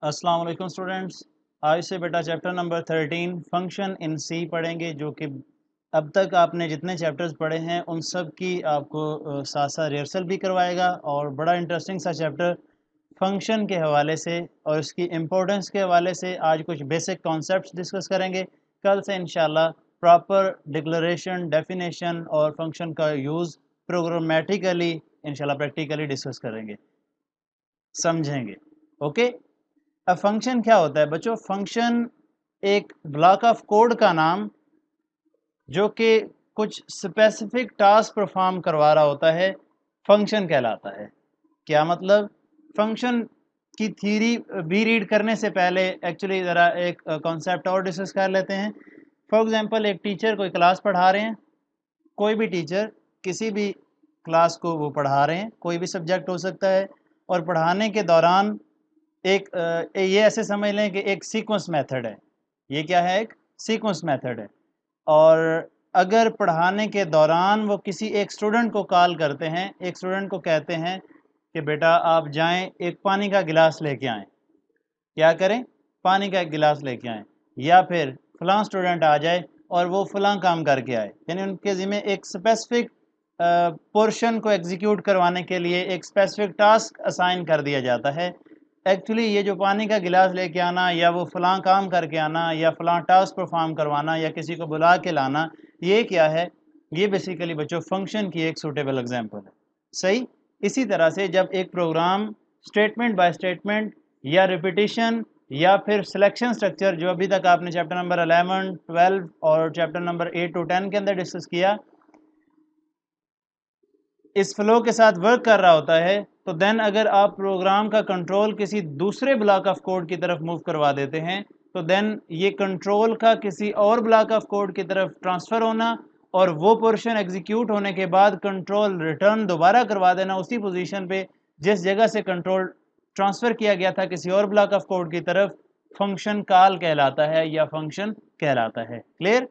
अस्सलाम वालेकुम स्टूडेंट्स। आज से बेटा चैप्टर नंबर 13 फंक्शन इन सी पढ़ेंगे, जो कि अब तक आपने जितने चैप्टर्स पढ़े हैं उन सब की आपको साथ साथ रिहर्सल भी करवाएगा। और बड़ा इंटरेस्टिंग सा चैप्टर फंक्शन के हवाले से और इसकी इम्पोर्टेंस के हवाले से आज कुछ बेसिक कॉन्सेप्ट्स डिस्कस करेंगे। कल से इंशाल्लाह प्रॉपर डिक्लेरेशन, डेफिनेशन और फंक्शन का यूज़ प्रोग्रामेटिकली इंशाल्लाह प्रैक्टिकली डिस्कस करेंगे, समझेंगे। ओके। अब फंक्शन क्या होता है बच्चों? फंक्शन एक ब्लॉक ऑफ कोड का नाम जो कि कुछ स्पेसिफिक टास्क परफॉर्म करवा रहा होता है, फंक्शन कहलाता है। क्या मतलब? फंक्शन की थ्योरी भी रीड करने से पहले एक्चुअली ज़रा एक कॉन्सेप्ट और डिस्कस कर लेते हैं। फॉर एग्जांपल, एक टीचर कोई क्लास पढ़ा रहे हैं, कोई भी टीचर किसी भी क्लास को वो पढ़ा रहे हैं, कोई भी सब्जेक्ट हो सकता है, और पढ़ाने के दौरान एक ये ऐसे समझ लें कि एक सीक्वेंस मेथड है। ये क्या है? एक सीक्वेंस मेथड है। और अगर पढ़ाने के दौरान वो किसी एक स्टूडेंट को कॉल करते हैं, एक स्टूडेंट को कहते हैं कि बेटा आप जाएं एक पानी का गिलास लेके आएं। क्या करें? पानी का एक गिलास लेके आएं। या फिर फलां स्टूडेंट आ जाए और वो फलां काम करके आए, यानी उनके ज़िम्मे एक स्पेसिफिक पोर्शन को एग्जीक्यूट करवाने के लिए एक स्पेसिफिक टास्क असाइन कर दिया जाता है। एक्चुअली ये जो पानी का गिलास लेके आना या वो फलां काम करके आना या फलां टास्क परफॉर्म करवाना या किसी को बुला के लाना, ये क्या है? ये बेसिकली बच्चों फंक्शन की एक सूटेबल एग्जांपल है। सही। इसी तरह से जब एक प्रोग्राम स्टेटमेंट बाय स्टेटमेंट या रिपीटिशन या फिर सिलेक्शन स्ट्रक्चर, जो अभी तक आपने चैप्टर नंबर 11, 12 और चैप्टर नंबर 8 टू 10 के अंदर डिस्कस किया, इस फ्लो के साथ वर्क कर रहा होता है, तो देन अगर आप प्रोग्राम का कंट्रोल किसी दूसरे ब्लॉक ऑफ कोड की तरफ मूव करवा देते हैं, तो देन ये कंट्रोल का किसी और ब्लॉक ऑफ कोड की तरफ ट्रांसफ़र होना और वो पोर्शन एग्जीक्यूट होने के बाद कंट्रोल रिटर्न दोबारा करवा देना उसी पोजीशन पे जिस जगह से कंट्रोल ट्रांसफ़र किया गया था किसी और ब्लॉक ऑफ कोड की तरफ, फंक्शन कॉल कहलाता है या फंक्शन कहलाता है। क्लियर?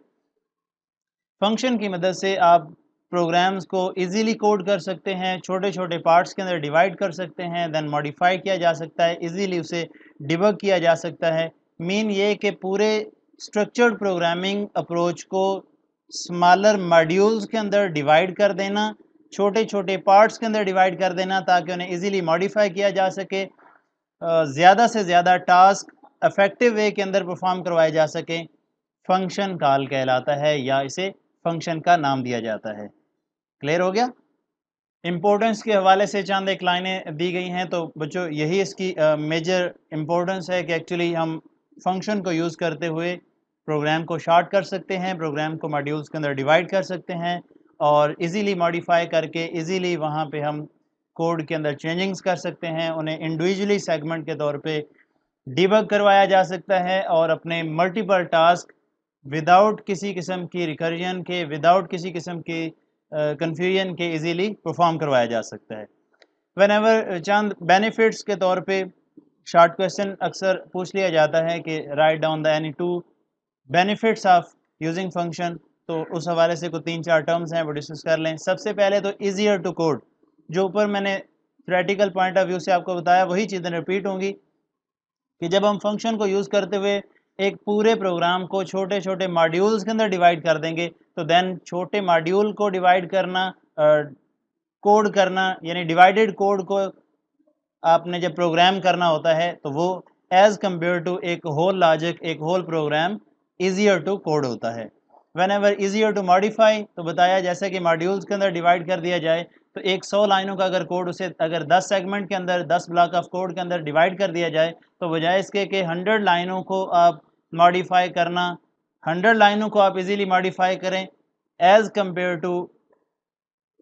फंक्शन की मदद से आप प्रोग्राम्स को इजीली कोड कर सकते हैं, छोटे छोटे पार्ट्स के अंदर डिवाइड कर सकते हैं, देन मॉडिफाई किया जा सकता है, इजीली उसे डिबग किया जा सकता है। मीन ये कि पूरे स्ट्रक्चर्ड प्रोग्रामिंग अप्रोच को स्मॉलर मॉड्यूल्स के अंदर डिवाइड कर देना, छोटे छोटे पार्ट्स के अंदर डिवाइड कर देना ताकि उन्हें इजीली मॉडिफाई किया जा सके, ज़्यादा से ज़्यादा टास्क इफेक्टिव वे के अंदर परफॉर्म करवाए जा सके, फंक्शन कॉल कहलाता है या इसे फंक्शन का नाम दिया जाता है। क्लियर हो गया? इम्पोर्टेंस के हवाले से चंद एक लाइनें दी गई हैं, तो बच्चों यही इसकी मेजर इम्पोर्टेंस है कि एक्चुअली हम फंक्शन को यूज़ करते हुए प्रोग्राम को शॉर्ट कर सकते हैं, प्रोग्राम को मॉड्यूल्स के अंदर डिवाइड कर सकते हैं और इजीली मॉडिफाई करके इजीली वहाँ पे हम कोड के अंदर चेंजिंग्स कर सकते हैं, उन्हें इंडिविजुअली सेगमेंट के तौर पे डिबग करवाया जा सकता है और अपने मल्टीपल टास्क विदाउट किसी किस्म की रिकर्जन के, विदाउट किसी किस्म की कन्फ्यूजन के इजीली परफॉर्म करवाया जा सकता है। वेन एवर चंद बेनिफिट्स के तौर पे शॉर्ट क्वेश्चन अक्सर पूछ लिया जाता है कि write down the any two benefits of using function, तो उस हवाले से कुछ 3-4 टर्म्स हैं वो डिस्कस कर लें। सबसे पहले तो ईजियर टू कोड, जो ऊपर मैंने थ्योरेटिकल पॉइंट ऑफ व्यू से आपको बताया वही चीज़ें रिपीट होंगी कि जब हम फंक्शन को यूज़ करते हुए एक पूरे प्रोग्राम को छोटे छोटे मॉड्यूल्स के अंदर डिवाइड कर देंगे, तो देन छोटे मॉड्यूल को डिवाइड करना, कोड करना, यानी डिवाइडेड कोड को आपने जब प्रोग्राम करना होता है तो वो एज कम्पेयर टू एक होल लॉजिक, एक whole program easier to code होता है। Whenever easier to modify, तो बताया जैसे कि मॉड्यूल्स के अंदर डिवाइड कर दिया जाए, तो एक 100 लाइनों का अगर कोड, उसे अगर 10 सेगमेंट के अंदर 10 ब्लॉक ऑफ कोड के अंदर डिवाइड कर दिया जाए, तो बजाय इसके कि 100 लाइनों को आप मॉडिफाई करना, 100 लाइनों को आप इजीली मॉडिफाई करें as compare to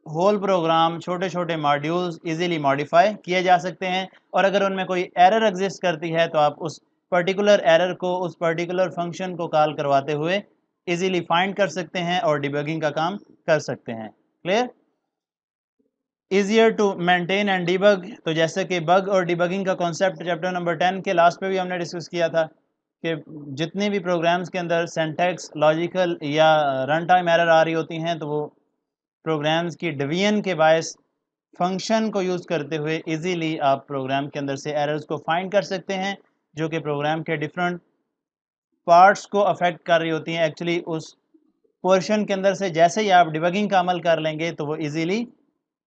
whole program, छोटे छोटे मॉड्यूल्स इजीली मॉडिफाई किए जा सकते हैं। और अगर उनमें कोई एरर एग्जिस्ट करती है तो आप उस पर्टिकुलर एरर को उस पर्टिकुलर फंक्शन को कॉल करवाते हुए इजीली फाइंड कर सकते हैं और डिबगिंग का काम कर सकते हैं। Clear? Easier to maintain and debug, तो जैसे कि बग और डिबगिंग का कॉन्सेप्ट चैप्टर नंबर 10 के लास्ट पे भी हमने डिस्कस किया था कि जितने भी प्रोग्राम्स के अंदर सिंटैक्स, लॉजिकल या रन टाइम एरर आ रही होती हैं, तो वो प्रोग्राम्स की डिवीजन के बायस फंक्शन को यूज़ करते हुए इजीली आप प्रोग्राम के अंदर से एरर्स को फाइंड कर सकते हैं, जो कि प्रोग्राम के डिफरेंट पार्ट्स को अफेक्ट कर रही होती हैं। एक्चुअली उस पोर्शन के अंदर से जैसे ही आप डिबगिंग का अमल कर लेंगे तो वो इजीली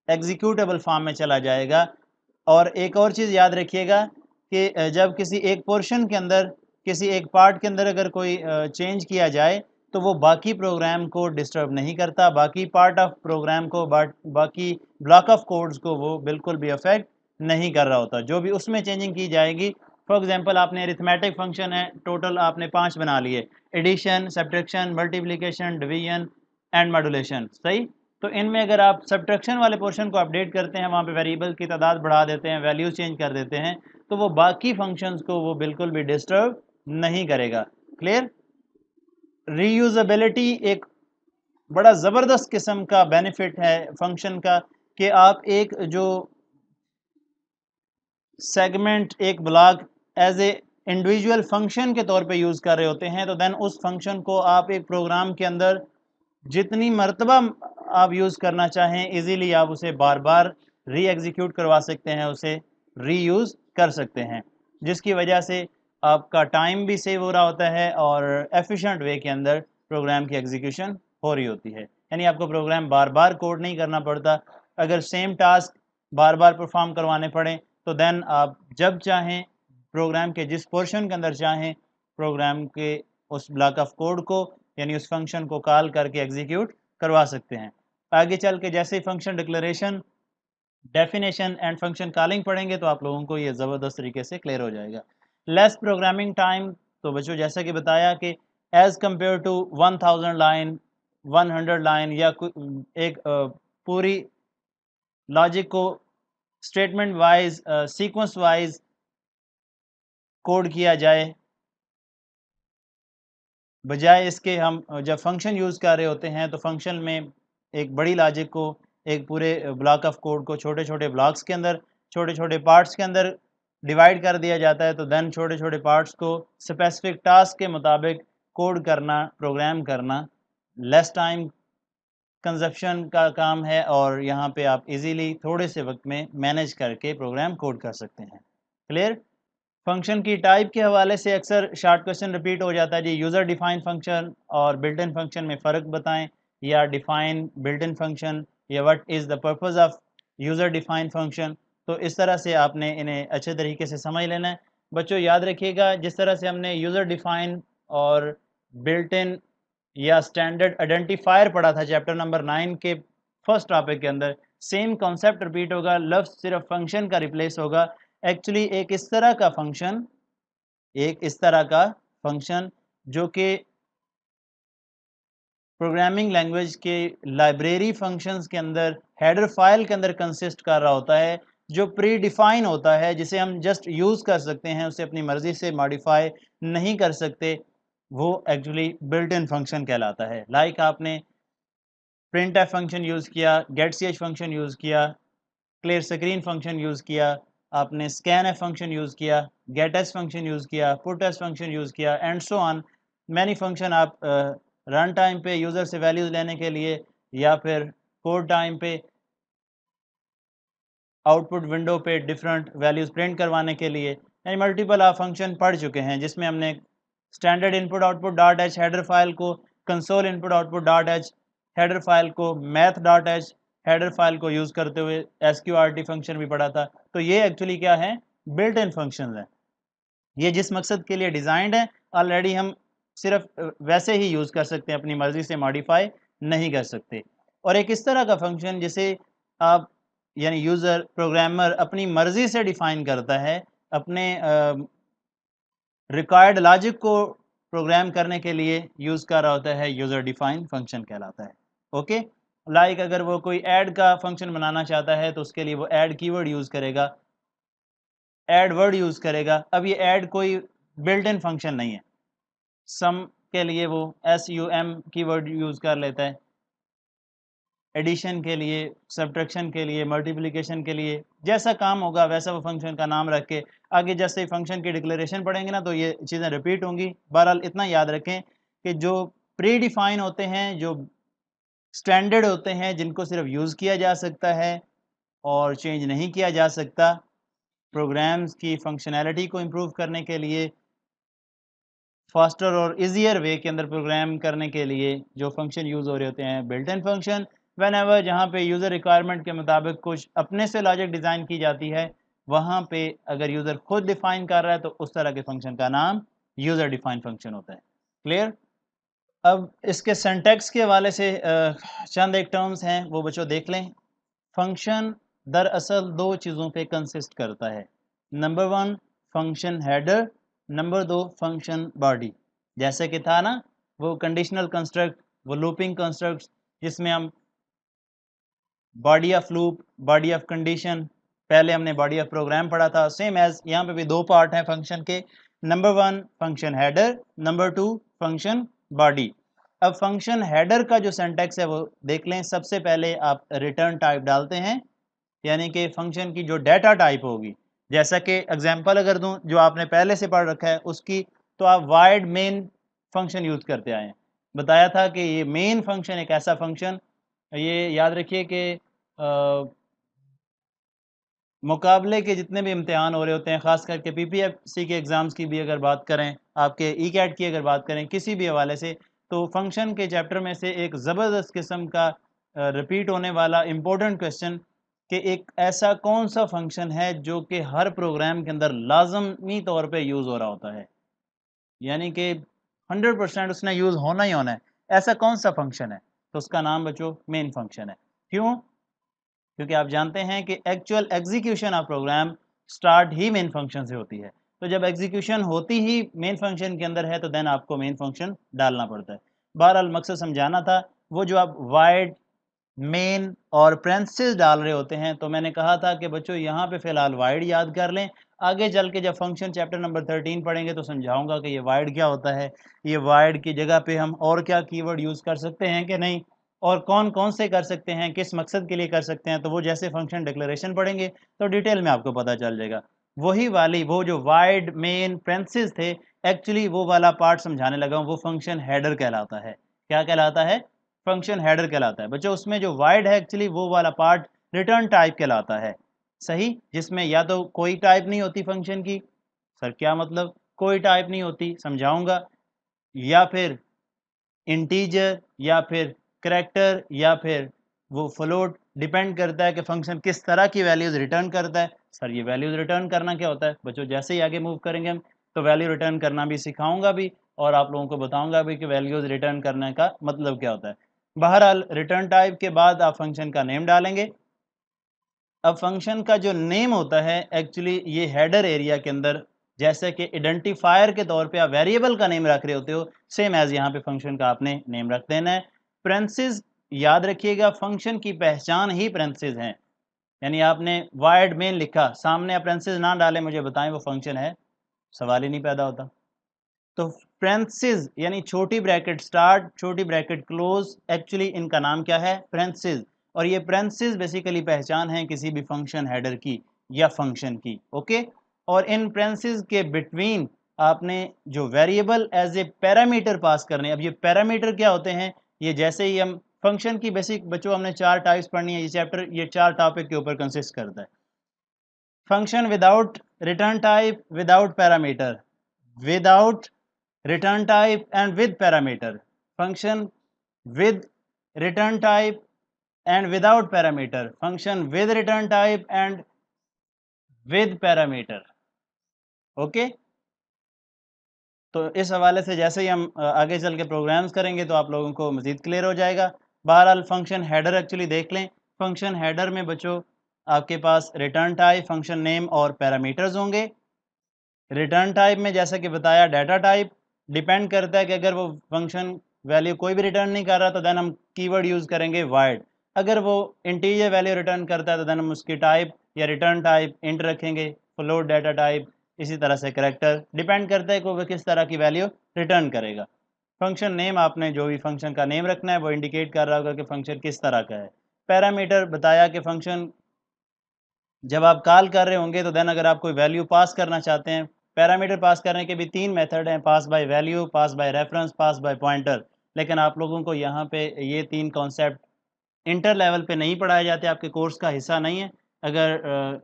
एग्जीक्यूटेबल फॉर्म में चला जाएगा। और एक और चीज़ याद रखिएगा कि जब किसी एक पोर्शन के अंदर, किसी एक पार्ट के अंदर अगर कोई चेंज किया जाए तो वो बाकी प्रोग्राम को डिस्टर्ब नहीं करता, बाकी पार्ट ऑफ प्रोग्राम को, बाकी ब्लॉक ऑफ कोड्स को वो बिल्कुल भी अफेक्ट नहीं कर रहा होता। जो भी उसमें चेंजिंग की जाएगी, फॉर एग्जांपल आपने अरिथमेटिक फंक्शन है, टोटल आपने 5 बना लिए, addition, subtraction, multiplication, division and modulation, सही। तो इनमें अगर आप सब्ट्रैक्शन वाले पोर्शन को अपडेट करते हैं, वहाँ पे वेरिएबल की तादाद बढ़ा देते हैं, वैल्यूज चेंज कर देते हैं, तो वो बाकी फंक्शंस को वो बिल्कुल भी डिस्टर्ब नहीं करेगा। क्लियर। रीयूजेबिलिटी एक बड़ा ज़बरदस्त किस्म का बेनिफिट है फंक्शन का, कि आप एक जो सेगमेंट, एक block as a individual function के तौर पे यूज़ कर रहे होते हैं, तो देन उस फंक्शन को आप एक प्रोग्राम के अंदर जितनी मर्तबा आप यूज़ करना चाहें, इजीली आप उसे बार बार री एग्जीक्यूट करवा सकते हैं, उसे री यूज़ कर सकते हैं, जिसकी वजह से आपका टाइम भी सेव हो रहा होता है और एफिशिएंट वे के अंदर प्रोग्राम की एग्जीक्यूशन हो रही होती है। यानी आपको प्रोग्राम बार बार कोड नहीं करना पड़ता। अगर सेम टास्क बार बार परफॉर्म करवाने पड़े तो देन आप जब चाहें प्रोग्राम के जिस पोर्शन के अंदर चाहें प्रोग्राम के उस ब्लॉक ऑफ कोड को, यानी उस फंक्शन को कॉल करके एग्जीक्यूट करवा सकते हैं। आगे चल के जैसे ही function declaration, definition and function calling पढ़ेंगे तो आप लोगों को ये ज़बरदस्त तरीके से क्लियर हो जाएगा। लेस प्रोग्रामिंग टाइम, तो बच्चों जैसा कि बताया कि as compare to 1000 line, 100 line, या एक पूरी लॉजिक को statement wise, sequence wise code किया जाए, बजाय इसके हम जब फंक्शन यूज़ कर रहे होते हैं तो फंक्शन में एक बड़ी लॉजिक को, एक पूरे ब्लॉक ऑफ कोड को छोटे छोटे ब्लॉक्स के अंदर, छोटे छोटे पार्ट्स के अंदर डिवाइड कर दिया जाता है। तो देन छोटे छोटे पार्ट्स को स्पेसिफिक टास्क के मुताबिक कोड करना, प्रोग्राम करना लेस टाइम कंजप्शन का काम है, और यहाँ पे आप इजीली थोड़े से वक्त में मैनेज करके प्रोग्राम कोड कर सकते हैं। क्लियर। फंक्शन की टाइप के हवाले से अक्सर शॉर्ट क्वेश्चन रिपीट हो जाता है जी, यूज़र डिफाइन फंक्शन और बिल्ट इन फंक्शन में फ़र्क बताएं, या डिफाइन बिल्ट इन फंक्शन, या what is the purpose of user define function. तो इस तरह से आपने इन्हें अच्छे तरीके से समझ लेना है। बच्चों याद रखिएगा, जिस तरह से हमने यूज़र डिफाइन और बिल्ट इन या स्टैंडर्ड आइडेंटिफायर पढ़ा था चैप्टर नंबर 9 के फर्स्ट टॉपिक के अंदर, सेम कॉन्सेप्ट रिपीट होगा, लफ्ज़ सिर्फ फंक्शन का रिप्लेस होगा। एक्चुअली एक इस तरह का फंक्शन, एक इस तरह का फंक्शन जो कि प्रोग्रामिंग लैंग्वेज के लाइब्रेरी फंक्शंस के अंदर हेडर फाइल के अंदर कंसिस्ट कर रहा होता है, जो प्री डिफाइन होता है, जिसे हम जस्ट यूज़ कर सकते हैं, उसे अपनी मर्ज़ी से मॉडिफाई नहीं कर सकते, वो एक्चुअली बिल्ट इन फंक्शन कहलाता है। लाइक आपने प्रिंट एफ फंक्शन यूज़ किया, get C H function use किया, क्लियर स्क्रीन फंक्शन यूज़ किया, आपने स्कैन एफ फंक्शन यूज़ किया, गेट एस फंक्शन यूज़ किया, पुट एस फंक्शन यूज़ किया, and so on. Many function आप run time पे user से वैल्यूज़ लेने के लिए, या फिर कोड टाइम पे आउटपुट विंडो पे डिफरेंट वैल्यूज़ प्रिंट करवाने के लिए, यानी मल्टीपल आप फंक्शन पढ़ चुके हैं, जिसमें हमने standard input output dot H header file को, console input output dot H header file को, math dot H header file को यूज़ करते हुए SQRT फंक्शन भी पढ़ा था। तो ये एक्चुअली क्या है, बिल्ट इन फंक्शन है। ये जिस मकसद के लिए डिज़ाइंड है, ऑलरेडी हम सिर्फ वैसे ही यूज़ कर सकते हैं, अपनी मर्ज़ी से मॉडिफाई नहीं कर सकते। और एक इस तरह का फंक्शन जिसे आप, यानी यूज़र, प्रोग्रामर अपनी मर्ज़ी से डिफ़ाइन करता है, अपने रिक्वायर्ड लॉजिक को प्रोग्राम करने के लिए यूज़ कर रहा होता है, यूज़र डिफाइन फंक्शन कहलाता है। ओके। लाइक अगर वो कोई ऐड का फंक्शन बनाना चाहता है तो उसके लिए वो ऐड कीवर्ड यूज़ करेगा, ऐड वर्ड यूज़ करेगा। अब ये ऐड कोई बिल्ट इन फंक्शन नहीं है, सम के लिए वो SUM कीवर्ड यूज़ कर लेता है, एडिशन के लिए, सब्ट्रैक्शन के लिए, मल्टीप्लिकेशन के लिए, जैसा काम होगा वैसा वो फंक्शन का नाम रख के आगे जैसे फंक्शन की डिक्लेरेशन पढ़ेंगे ना, तो ये चीज़ें रिपीट होंगी। बहरहाल इतना याद रखें कि जो प्री डिफाइन होते हैं, जो स्टैंडर्ड होते हैं, जिनको सिर्फ यूज़ किया जा सकता है और चेंज नहीं किया जा सकता, प्रोग्राम्स की फंक्शनैलिटी को इम्प्रूव करने के लिए, फास्टर और ईजियर वे के अंदर प्रोग्राम करने के लिए जो फंक्शन यूज़ हो रहे होते हैं बिल्ट इन फंक्शन, व्हेनेवर जहाँ पे यूज़र रिक्वायरमेंट के मुताबिक कुछ अपने से लॉजिक डिज़ाइन की जाती है, वहाँ पे अगर यूज़र खुद डिफ़ाइन कर रहा है तो उस तरह के फंक्शन का नाम यूज़र डिफ़ाइन फंक्शन होता है। क्लियर? अब इसके सिंटैक्स के हवाले से चंद एक टर्म्स हैं वो बच्चों देख लें। फंक्शन दरअसल दो चीज़ों पे कंसिस्ट करता है। Number one function header, number दो फंक्शन बॉडी। जैसे कि था ना वो कंडीशनल कंस्ट्रक्ट, वो लूपिंग कंस्ट्रक्ट जिसमें हम body of loop, body of condition, पहले हमने बॉडी ऑफ प्रोग्राम पढ़ा था। सेम एज यहाँ पे भी दो पार्ट हैं फंक्शन के। Number one function header, number two function body. अब फंक्शन हेडर का जो सिंटैक्स है वो देख लें। सबसे पहले आप रिटर्न टाइप डालते हैं, यानी कि फंक्शन की जो डाटा टाइप होगी। जैसा कि एग्जांपल अगर दूं जो आपने पहले से पढ़ रखा है उसकी, तो आप वाइड मेन फंक्शन यूज़ करते आए हैं। बताया था कि ये मेन फंक्शन एक ऐसा फंक्शन, ये याद रखिए कि मुकाबले के जितने भी इम्तिहान हो रहे होते हैं, ख़ास करके पीपीएफसी के एग्ज़ाम्स की भी अगर बात करें, आपके ईकैट की अगर बात करें, किसी भी हवाले से, तो फंक्शन के चैप्टर में से एक ज़बरदस्त किस्म का रिपीट होने वाला इम्पोर्टेंट क्वेश्चन कि एक ऐसा कौन सा फंक्शन है जो कि हर प्रोग्राम के अंदर लाजमी तौर पे यूज़ हो रहा होता है, यानी कि 100% उसने यूज़ होना ही होना है। ऐसा कौन सा फंक्शन है? तो उसका नाम बच्चों मेन फंक्शन है। क्यों? क्योंकि आप जानते हैं कि actual execution of program start ही मेन फंक्शन से होती है। तो जब एग्जीक्यूशन होती ही मेन फंक्शन के अंदर है तो देन आपको मेन फंक्शन डालना पड़ता है। बहरहाल मकसद समझाना था। वो जो आप वाइड, मेन और पेरेंथेसिस डाल रहे होते हैं, तो मैंने कहा था कि बच्चों यहाँ पे फ़िलहाल वाइड याद कर लें। आगे चल के जब फंक्शन चैप्टर नंबर 13 पढ़ेंगे तो समझाऊँगा कि ये वाइड क्या होता है। ये वाइड की जगह पे हम और क्या कीवर्ड यूज़ कर सकते हैं कि नहीं, और कौन-कौन से कर सकते हैं, किस मकसद के लिए कर सकते हैं। तो वो जैसे फंक्शन डिक्लेरेशन पढ़ेंगे तो डिटेल में आपको पता चल जाएगा। वही वाली वो जो वाइड, मेन, पेरेंथेसिस थे, एक्चुअली वो वाला पार्ट समझाने लगा हूँ, वो फंक्शन हेडर कहलाता है। क्या कहलाता है? फंक्शन हेडर कहलाता है। बच्चों उसमें जो वाइड है एक्चुअली वो वाला पार्ट रिटर्न टाइप कहलाता है। सही? जिसमें या तो कोई टाइप नहीं होती फंक्शन की। सर क्या मतलब? कोई टाइप नहीं होती, समझाऊँगा। या फिर इंटीजर, या फिर करैक्टर, या फिर वो फ्लोट, डिपेंड करता है कि फंक्शन किस तरह की वैल्यूज़ रिटर्न करता है। सर ये वैल्यूज़ रिटर्न करना क्या होता है? बच्चों जैसे ही आगे मूव करेंगे हम तो वैल्यू रिटर्न करना भी सिखाऊँगा भी, और आप लोगों को बताऊँगा भी कि वैल्यूज़ रिटर्न करने का मतलब क्या होता है। बहरहाल रिटर्न टाइप के बाद आप फंक्शन का नेम डालेंगे। अब फंक्शन का जो नेम होता है एक्चुअली ये हेडर एरिया के अंदर, जैसे कि आइडेंटिफायर के तौर पे आप वेरिएबल का नेम रख रहे होते हो, सेम एज यहाँ पे फंक्शन का आपने नेम रख देना है। पेरेंथेसिस याद रखिएगा, फंक्शन की पहचान ही पेरेंथेसिस हैं। यानी आपने वाइड मेन लिखा, सामने आप पेरेंथेसिस ना डालें, मुझे बताएं वो फंक्शन है, सवाल ही नहीं पैदा होता। तो पेरेंथेसिस यानी छोटी ब्रैकेट स्टार्ट, छोटी ब्रैकेट क्लोज, एक्चुअली इनका नाम क्या है? पेरेंथेसिस। और ये पेरेंथेसिस बेसिकली पहचान है किसी भी फंक्शन हेडर की या फंक्शन की। ओके, और इन पेरेंथेसिस के बिटवीन आपने जो variable as a parameter pass करने। अब ये पैरामीटर क्या होते हैं? ये जैसे ही हम फंक्शन की बेसिक बच्चों हमने 4 टाइप्स पढ़नी है, ये चैप्टर ये 4 टॉपिक के ऊपर कंसिस्ट करता है। Function without return type, without parameter, without return type and with parameter, function with return type and without parameter, function with return type and with parameter। Okay, तो इस हवाले से जैसे ही हम आगे चल के प्रोग्राम्स करेंगे तो आप लोगों को मज़ीद क्लियर हो जाएगा। बहरहाल फंक्शन हेडर एक्चुअली देख लें। फंक्शन हेडर में बच्चों आपके पास रिटर्न टाइप, फंक्शन नेम और पैरामीटर्स होंगे। रिटर्न टाइप में जैसा कि बताया डाटा टाइप, डिपेंड करता है कि अगर वो फंक्शन वैल्यू कोई भी रिटर्न नहीं कर रहा तो देन हम कीवर्ड यूज़ करेंगे वाइड। अगर वो इंटीजर वैल्यू रिटर्न करता है तो देन हम उसकी टाइप या रिटर्न टाइप इंट रखेंगे, फ्लोट डाटा टाइप, इसी तरह से करैक्टर, डिपेंड करता है कि वो किस तरह की वैल्यू रिटर्न करेगा। फंक्शन नेम आपने जो भी फंक्शन का नेम रखना है वो इंडिकेट कर रहा होगा कि फंक्शन किस तरह का है। पैरामीटर बताया कि फंक्शन जब आप कॉल कर रहे होंगे तो देन अगर आप कोई वैल्यू पास करना चाहते हैं, पैरामीटर पास करने के भी 3 मेथड हैं, pass by value, pass by reference, pass by pointer. लेकिन आप लोगों को यहाँ पे ये 3 कॉन्सेप्ट इंटर लेवल पे नहीं पढ़ाए जाते, आपके कोर्स का हिस्सा नहीं है। अगर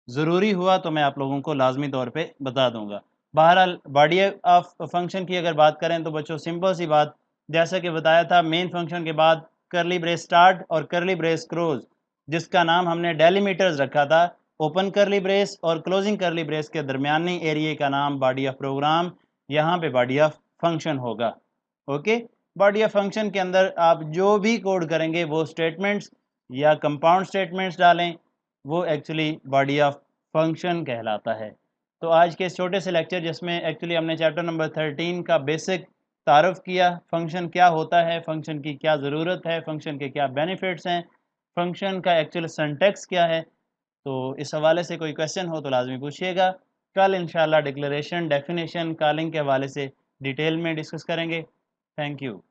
ज़रूरी हुआ तो मैं आप लोगों को लाजमी तौर पे बता दूंगा। बहरहाल बॉडी ऑफ फंक्शन की अगर बात करें तो बच्चों सिंपल सी बात, जैसा कि बताया था मेन फंक्शन के बाद करली ब्रेस स्टार्ट और करली ब्रेस क्लोज, जिसका नाम हमने डेलीमीटर्स रखा था। ओपन करली ब्रेस और क्लोजिंग करली ब्रेस के दरमियानी एरिया का नाम बॉडी ऑफ प्रोग्राम, यहाँ पे बॉडी ऑफ फंक्शन होगा। ओके, बॉडी ऑफ फंक्शन के अंदर आप जो भी कोड करेंगे वो स्टेटमेंट्स या कंपाउंड स्टेटमेंट्स डालें, वो एक्चुअली बॉडी ऑफ फंक्शन कहलाता है। तो आज के इस छोटे से लेक्चर जिसमें एक्चुअली हमने चैप्टर नंबर 13 का बेसिक तारुफ किया, फंक्शन क्या होता है, फंक्शन की क्या ज़रूरत है, फंक्शन के क्या बेनिफिट्स हैं, फंक्शन का एक्चुअल सिंटैक्स क्या है। तो इस हवाले से कोई क्वेश्चन हो तो लाजमी पूछिएगा। कल इंशाल्लाह डिक्लेरेशन, डेफिनेशन, कॉलिंग के हवाले से डिटेल में डिस्कस करेंगे। Thank you.